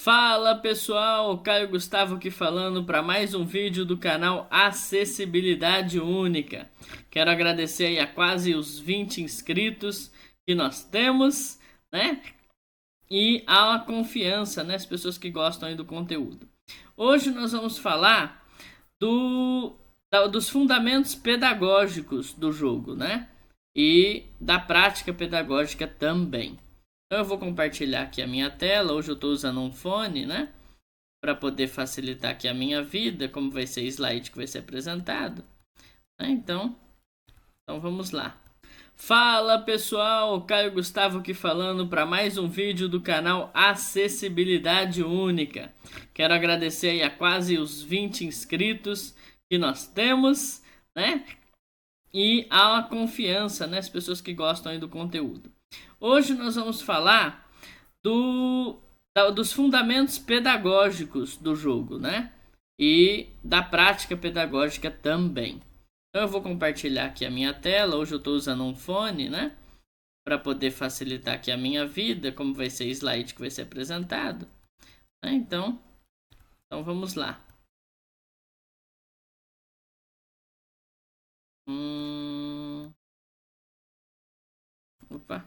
Fala pessoal, Caio Gustavo aqui falando para mais um vídeo do canal Acessibilidade Única. Quero agradecer aí a quase os 20 inscritos que nós temos, né? E a confiança, né? As pessoas que gostam aí do conteúdo. Hoje nós vamos falar dos fundamentos pedagógicos do jogo, né? E da prática pedagógica também. Então eu vou compartilhar aqui a minha tela. Hoje eu estou usando um fone, né? Para poder facilitar aqui a minha vida, como vai ser slide que vai ser apresentado. Então vamos lá. Fala pessoal, Caio Gustavo aqui falando para mais um vídeo do canal Acessibilidade Única. Quero agradecer aí a quase os 20 inscritos que nós temos, né? E a confiança, né? As pessoas que gostam aí do conteúdo. Hoje nós vamos falar dos fundamentos pedagógicos do jogo, né? E da prática pedagógica também. Então eu vou compartilhar aqui a minha tela. Hoje eu estou usando um fone, né? Para poder facilitar aqui a minha vida, como vai ser slide que vai ser apresentado. Então vamos lá. Opa.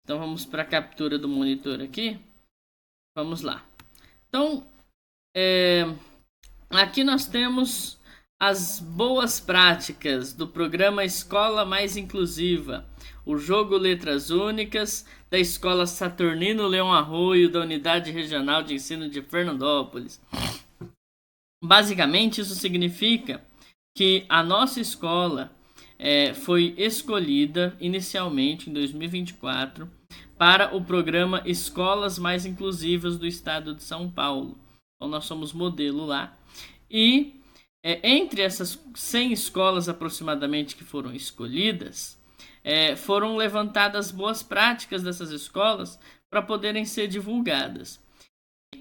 Então vamos para a captura do monitor aqui. Vamos lá. Então, aqui nós temos as boas práticas do programa Escola Mais Inclusiva, o jogo Letras Únicas da Escola Saturnino Leão Arroio, da Unidade Regional de Ensino de Fernandópolis. Basicamente, isso significa que a nossa escola foi escolhida inicialmente em 2024 para o programa Escolas Mais Inclusivas do Estado de São Paulo. Então nós somos modelo lá. E entre essas 100 escolas aproximadamente que foram escolhidas, foram levantadas boas práticas dessas escolas para poderem ser divulgadas.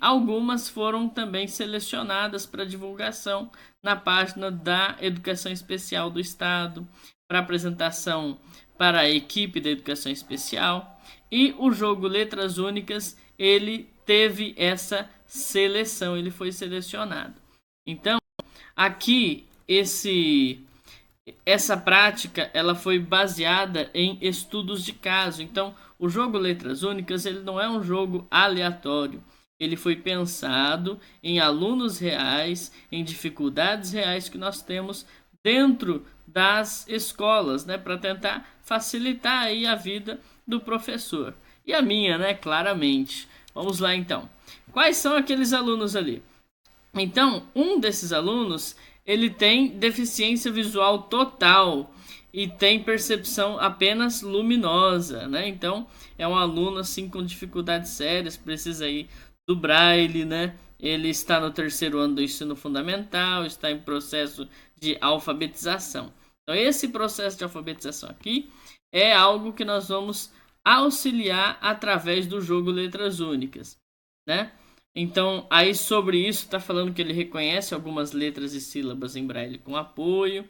Algumas foram também selecionadas para divulgação na página da Educação Especial do Estado, para apresentação para a equipe da Educação Especial. E o jogo Letras Únicas, ele teve essa seleção, ele foi selecionado. Então, aqui, essa prática, ela foi baseada em estudos de caso. Então, o jogo Letras Únicas, ele não é um jogo aleatório. Ele foi pensado em alunos reais, em dificuldades reais que nós temos dentro das escolas, né, para tentar facilitar aí a vida do professor. E a minha, né, claramente. Vamos lá então. Quais são aqueles alunos ali? Então, um desses alunos, ele tem deficiência visual total e tem percepção apenas luminosa, né? Então, é um aluno assim com dificuldades sérias, precisa aí do braille, né? Ele está no 3º ano do ensino fundamental, está em processo de alfabetização. Então, esse processo de alfabetização aqui é algo que nós vamos auxiliar através do jogo Letras Únicas, né? Então, aí sobre isso está falando que ele reconhece algumas letras e sílabas em braille com apoio,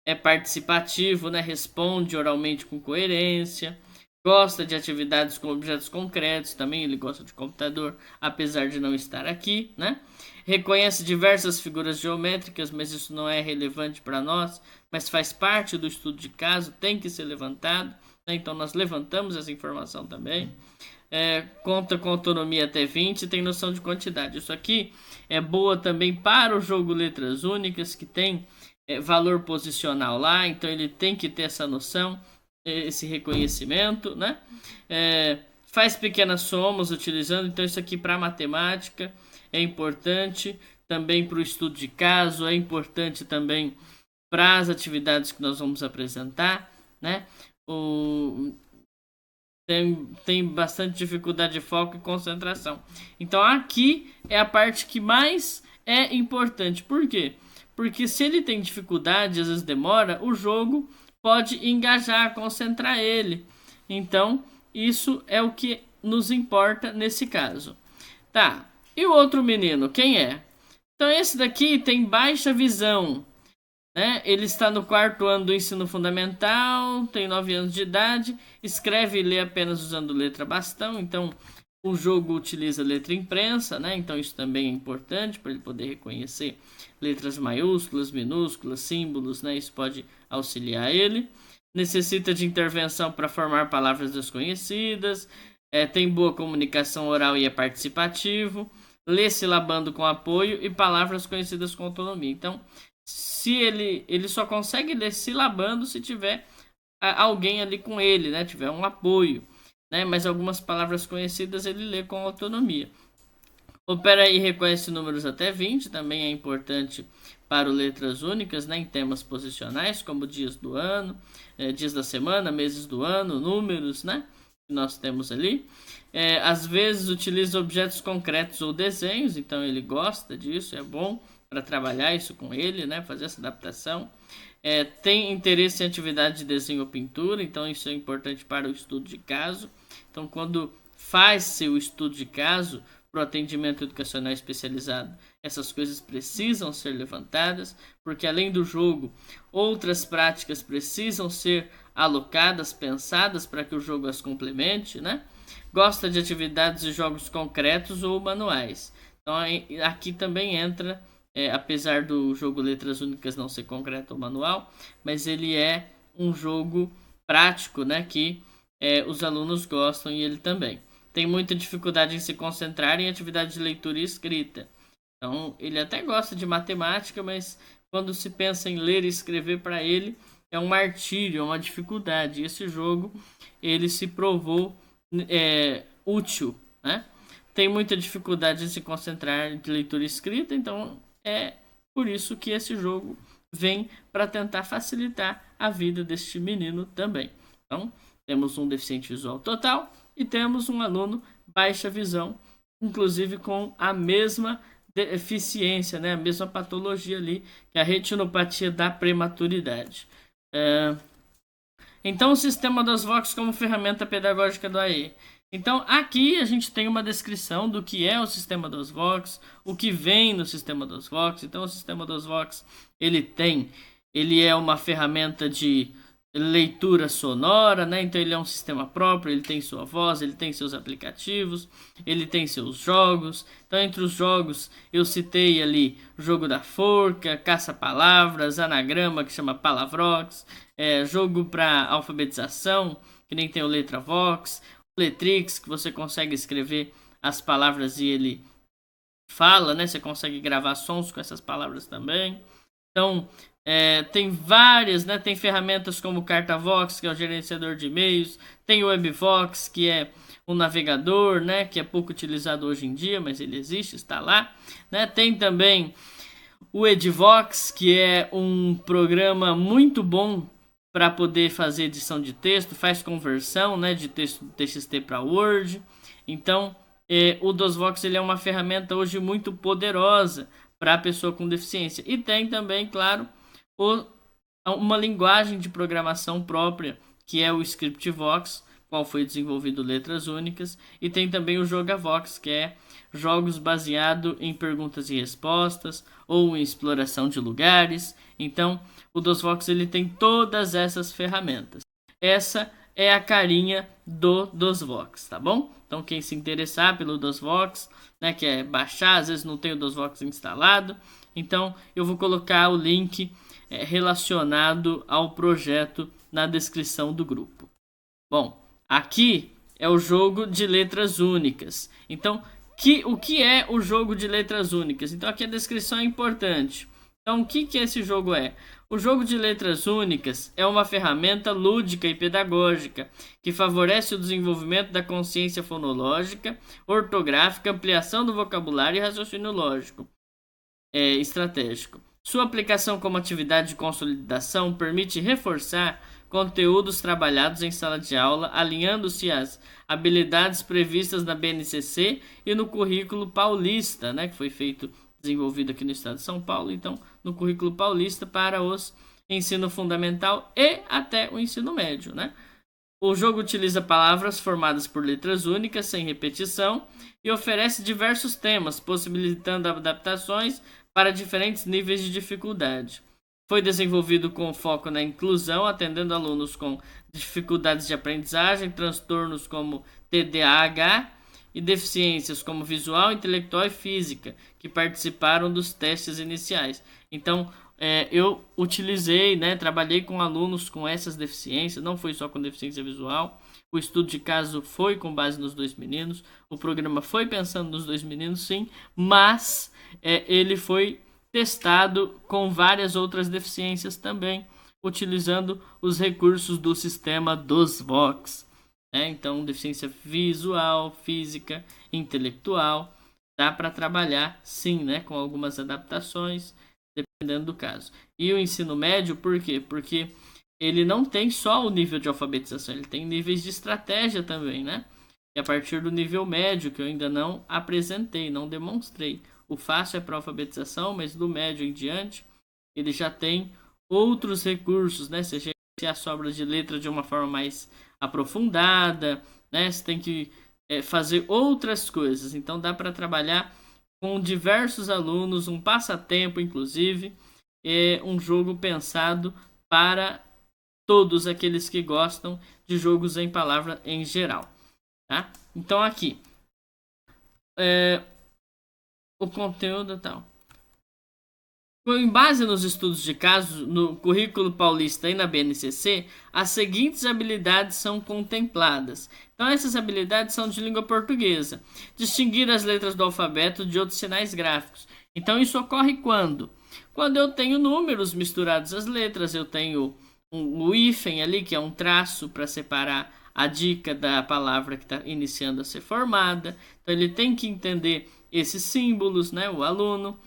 é participativo, né? Responde oralmente com coerência, gosta de atividades com objetos concretos, também ele gosta de computador, apesar de não estar aqui, né? Reconhece diversas figuras geométricas, mas isso não é relevante para nós, mas faz parte do estudo de caso, tem que ser levantado, né? Então nós levantamos essa informação também. Conta com autonomia até 20, tem noção de quantidade. Isso aqui é boa também para o jogo Letras Únicas, que tem valor posicional lá, então ele tem que ter essa noção, esse reconhecimento, né? Faz pequenas somas utilizando, então isso aqui para matemática é importante, também para o estudo de caso, é importante também para as atividades que nós vamos apresentar, né? Tem bastante dificuldade de foco e concentração. Então aqui é a parte que mais é importante. Por quê? Porque se ele tem dificuldade, às vezes demora, o jogo pode engajar, concentrar ele. Então isso é o que nos importa nesse caso. Tá, e o outro menino, quem é? Então esse daqui tem baixa visão, né? Ele está no 4º ano do ensino fundamental, tem 9 anos de idade, escreve e lê apenas usando letra bastão. Então O jogo utiliza letra impressa, né? Então isso também é importante para ele poder reconhecer letras maiúsculas, minúsculas, símbolos, né? Isso pode auxiliar ele. Necessita de intervenção para formar palavras desconhecidas. Tem boa comunicação oral e é participativo. Lê silabando com apoio e palavras conhecidas com autonomia. Então, se ele só consegue ler silabando se tiver alguém ali com ele, né? Tiver um apoio. Né? Mas algumas palavras conhecidas ele lê com autonomia. Opera e reconhece números até 20, também é importante para o letras únicas, né? Em temas posicionais, como dias do ano, dias da semana, meses do ano, números, né? Que nós temos ali. Às vezes utiliza objetos concretos ou desenhos, então ele gosta disso, é bom para trabalhar isso com ele, né? Fazer essa adaptação. Tem interesse em atividade de desenho ou pintura, então isso é importante para o estudo de caso. Então, quando faz-se o estudo de caso para o atendimento educacional especializado, essas coisas precisam ser levantadas, porque além do jogo, outras práticas precisam ser alocadas, pensadas para que o jogo as complemente, né? Gosta de atividades e jogos concretos ou manuais. Então, aqui também entra, apesar do jogo Letras Únicas não ser concreto ou manual, mas ele é um jogo prático, né? Que os alunos gostam e ele também. Tem muita dificuldade em se concentrar em atividade de leitura e escrita. Então, ele até gosta de matemática, mas quando se pensa em ler e escrever para ele, é um martírio, é uma dificuldade. E esse jogo, ele se provou útil, né? Tem muita dificuldade em se concentrar em leitura e escrita, então é por isso que esse jogo vem para tentar facilitar a vida deste menino também. Então, temos um deficiente visual total e temos um aluno baixa visão, inclusive com a mesma deficiência, né? A mesma patologia ali, que é a retinopatia da prematuridade. Então, o sistema das Vox como ferramenta pedagógica do AE. Então, aqui a gente tem uma descrição do que é o sistema das Vox, o que vem no sistema das Vox. Então, o sistema das Vox, ele é uma ferramenta de leitura sonora, né? Então ele é um sistema próprio, ele tem sua voz, ele tem seus aplicativos, ele tem seus jogos. Então, entre os jogos, eu citei ali o jogo da forca, caça-palavras, anagrama, que chama Palavrox, jogo para alfabetização, que nem tem o LetraVox, o Letrix, que você consegue escrever as palavras e ele fala, né? Você consegue gravar sons com essas palavras também. Então, tem várias, né? Tem ferramentas como o CartaVox, que é o gerenciador de e-mails, tem o WebVox, que é um navegador, né? Que é pouco utilizado hoje em dia, mas ele existe, está lá, né? Tem também o Edvox, que é um programa muito bom para poder fazer edição de texto, faz conversão, né? De texto do TXT para Word. Então, o DOSVox ele é uma ferramenta hoje muito poderosa para a pessoa com deficiência. E tem também, claro, uma linguagem de programação própria, que é o ScriptVox, qual foi desenvolvido Letras Únicas, e tem também o Jogavox, que é jogos baseado em perguntas e respostas ou em exploração de lugares. Então, o DOSVox ele tem todas essas ferramentas. Essa é a carinha do DOSVox, tá bom? Então, quem se interessar pelo DOSVox, né, quer baixar, às vezes não tem o DOSVox instalado, então eu vou colocar o link relacionado ao projeto na descrição do grupo. Bom, aqui é o jogo de letras únicas. Então, o que é o jogo de letras únicas? Então, aqui a descrição é importante. Então, o que esse jogo é? O jogo de letras únicas é uma ferramenta lúdica e pedagógica que favorece o desenvolvimento da consciência fonológica, ortográfica, ampliação do vocabulário e raciocínio lógico estratégico. Sua aplicação como atividade de consolidação permite reforçar conteúdos trabalhados em sala de aula, alinhando-se às habilidades previstas na BNCC e no currículo paulista, né, que foi desenvolvido aqui no estado de São Paulo, então no currículo paulista para os ensino fundamental e até o ensino médio, né? O jogo utiliza palavras formadas por letras únicas, sem repetição, e oferece diversos temas, possibilitando adaptações para diferentes níveis de dificuldade. Foi desenvolvido com foco na inclusão, atendendo alunos com dificuldades de aprendizagem, transtornos como TDAH e deficiências como visual, intelectual e física, que participaram dos testes iniciais. Então, eu utilizei, né, trabalhei com alunos com essas deficiências, não foi só com deficiência visual. O estudo de caso foi com base nos 2 meninos, o programa foi pensando nos 2 meninos, sim, mas ele foi testado com várias outras deficiências também, utilizando os recursos do sistema dos VOX. Então, deficiência visual, física, intelectual, dá para trabalhar sim, né, com algumas adaptações, dependendo do caso. E o ensino médio, por quê? Porque ele não tem só o nível de alfabetização, ele tem níveis de estratégia também, né? E a partir do nível médio, que eu ainda não apresentei, não demonstrei. O fácil é para alfabetização, mas do médio em diante, ele já tem outros recursos, né? Você gerencia as sobras de letra de uma forma mais aprofundada, né? Você tem que fazer outras coisas. Então dá para trabalhar com diversos alunos, um passatempo, inclusive, um jogo pensado para todos aqueles que gostam de jogos em palavra em geral, tá? Então aqui o conteúdo tal. Com base nos estudos de caso no currículo paulista e na BNCC, as seguintes habilidades são contempladas. Então essas habilidades são de língua portuguesa. Distinguir as letras do alfabeto de outros sinais gráficos. Então isso ocorre quando? Quando eu tenho números misturados às letras, eu tenho o hífen ali, que é um traço para separar a dica da palavra que está iniciando a ser formada. Então ele tem que entender esses símbolos, né, o aluno.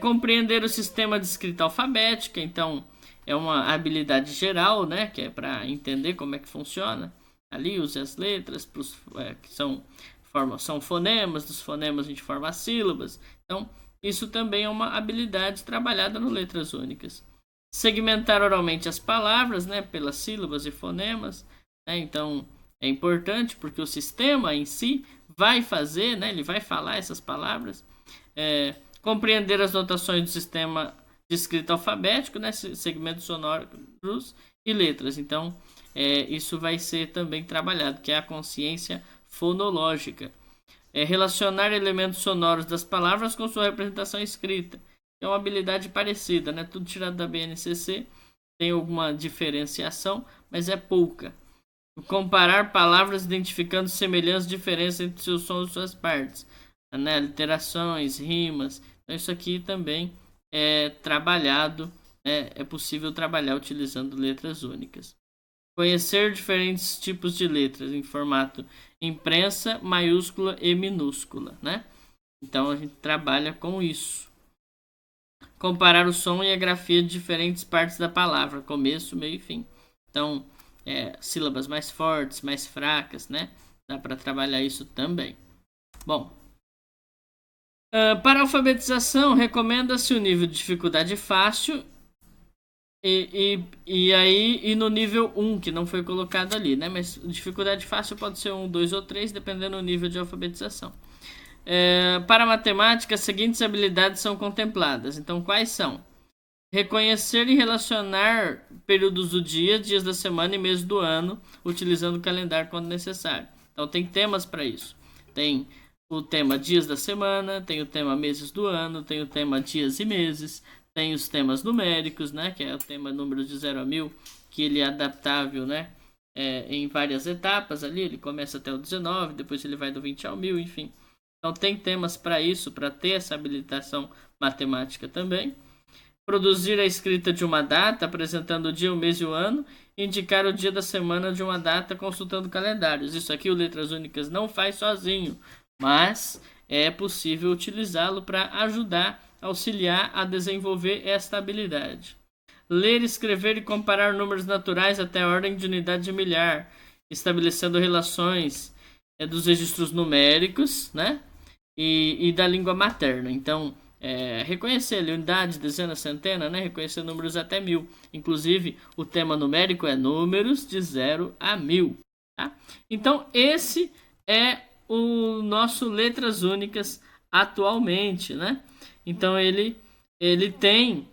Compreender o sistema de escrita alfabética, então é uma habilidade geral, né, que é para entender como é que funciona. Ali usa as letras, que são fonemas, dos fonemas a gente forma as sílabas. Então isso também é uma habilidade trabalhada no Letras Únicas. Segmentar oralmente as palavras, né, pelas sílabas e fonemas, né? Então é importante porque o sistema em si vai fazer, né, ele vai falar essas palavras. Compreender as notações do sistema de escrita alfabético, né, segmentos sonoros e letras. Então isso vai ser também trabalhado, que é a consciência fonológica. Relacionar elementos sonoros das palavras com sua representação escrita. É uma habilidade parecida, né? Tudo tirado da BNCC, tem alguma diferenciação, mas é pouca. Comparar palavras identificando semelhanças e diferenças entre seus sons e suas partes, né? Literações, rimas. Então isso aqui também é trabalhado, né? É possível trabalhar utilizando letras únicas. Conhecer diferentes tipos de letras em formato imprensa, maiúscula e minúscula, né? Então a gente trabalha com isso. Comparar o som e a grafia de diferentes partes da palavra, começo, meio e fim. Então, sílabas mais fortes, mais fracas, né? Dá para trabalhar isso também. Bom, para a alfabetização, recomenda-se o nível de dificuldade fácil e no nível 1, que não foi colocado ali, né? Mas dificuldade fácil pode ser 1, 2 ou 3, dependendo do nível de alfabetização. Para a matemática, as seguintes habilidades são contempladas. Então, quais são? Reconhecer e relacionar períodos do dia, dias da semana e meses do ano, utilizando o calendário quando necessário. Então, tem temas para isso. Tem o tema dias da semana, tem o tema meses do ano, tem o tema dias e meses, tem os temas numéricos, né, que é o tema número de 0 a 1000, que ele é adaptável, né, em várias etapas ali. Ele começa até o 19, depois ele vai do 20 ao 1000, enfim. Então tem temas para isso, para ter essa habilitação matemática também. Produzir a escrita de uma data, apresentando o dia, o mês e o ano. Indicar o dia da semana de uma data, consultando calendários. Isso aqui o Letras Únicas não faz sozinho, mas é possível utilizá-lo para ajudar, auxiliar a desenvolver esta habilidade. Ler, escrever e comparar números naturais até a ordem de unidade de milhar, estabelecendo relações dos registros numéricos, né? E da língua materna. Então, reconhecer ali, unidade, dezena, centena, né? Reconhecer números até 1000. Inclusive, o tema numérico é números de 0 a 1000. Tá? Então, esse é o nosso Letras Únicas atualmente, né? Então, ele tem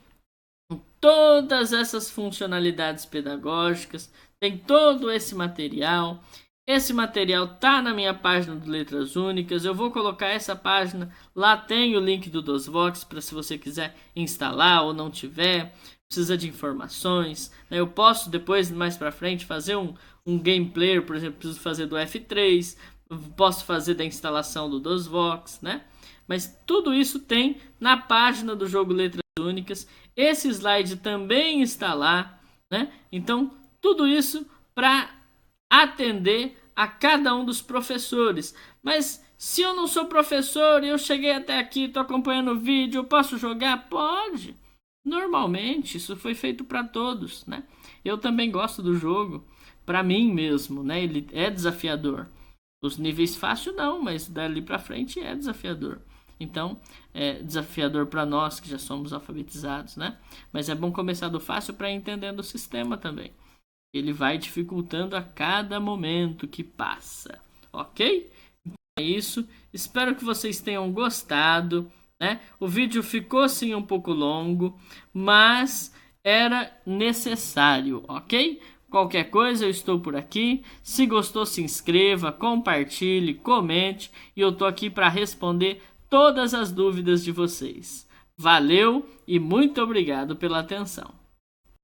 todas essas funcionalidades pedagógicas, tem todo esse material. Esse material tá na minha página do Letras Únicas. Eu vou colocar essa página. Lá tem o link do DOSVox para se você quiser instalar ou não tiver. Precisa de informações. Eu posso depois, mais para frente, fazer um gameplay. Por exemplo, preciso fazer do F3. Posso fazer da instalação do DOSVox, né? Mas tudo isso tem na página do jogo Letras Únicas. Esse slide também está lá, né? Então, tudo isso para atender a cada um dos professores. Mas se eu não sou professor e eu cheguei até aqui, estou acompanhando o vídeo, eu posso jogar? Pode. Normalmente, isso foi feito para todos, né? Eu também gosto do jogo, para mim mesmo, né? Ele é desafiador. Os níveis fáceis não, mas dali para frente é desafiador. Então, é desafiador para nós que já somos alfabetizados, né? Mas é bom começar do fácil para ir entendendo o sistema também. Ele vai dificultando a cada momento que passa, ok? Então é isso. Espero que vocês tenham gostado, né? O vídeo ficou sim um pouco longo, mas era necessário, ok? Qualquer coisa eu estou por aqui. Se gostou, se inscreva, compartilhe, comente e eu tô aqui para responder todas as dúvidas de vocês. Valeu e muito obrigado pela atenção.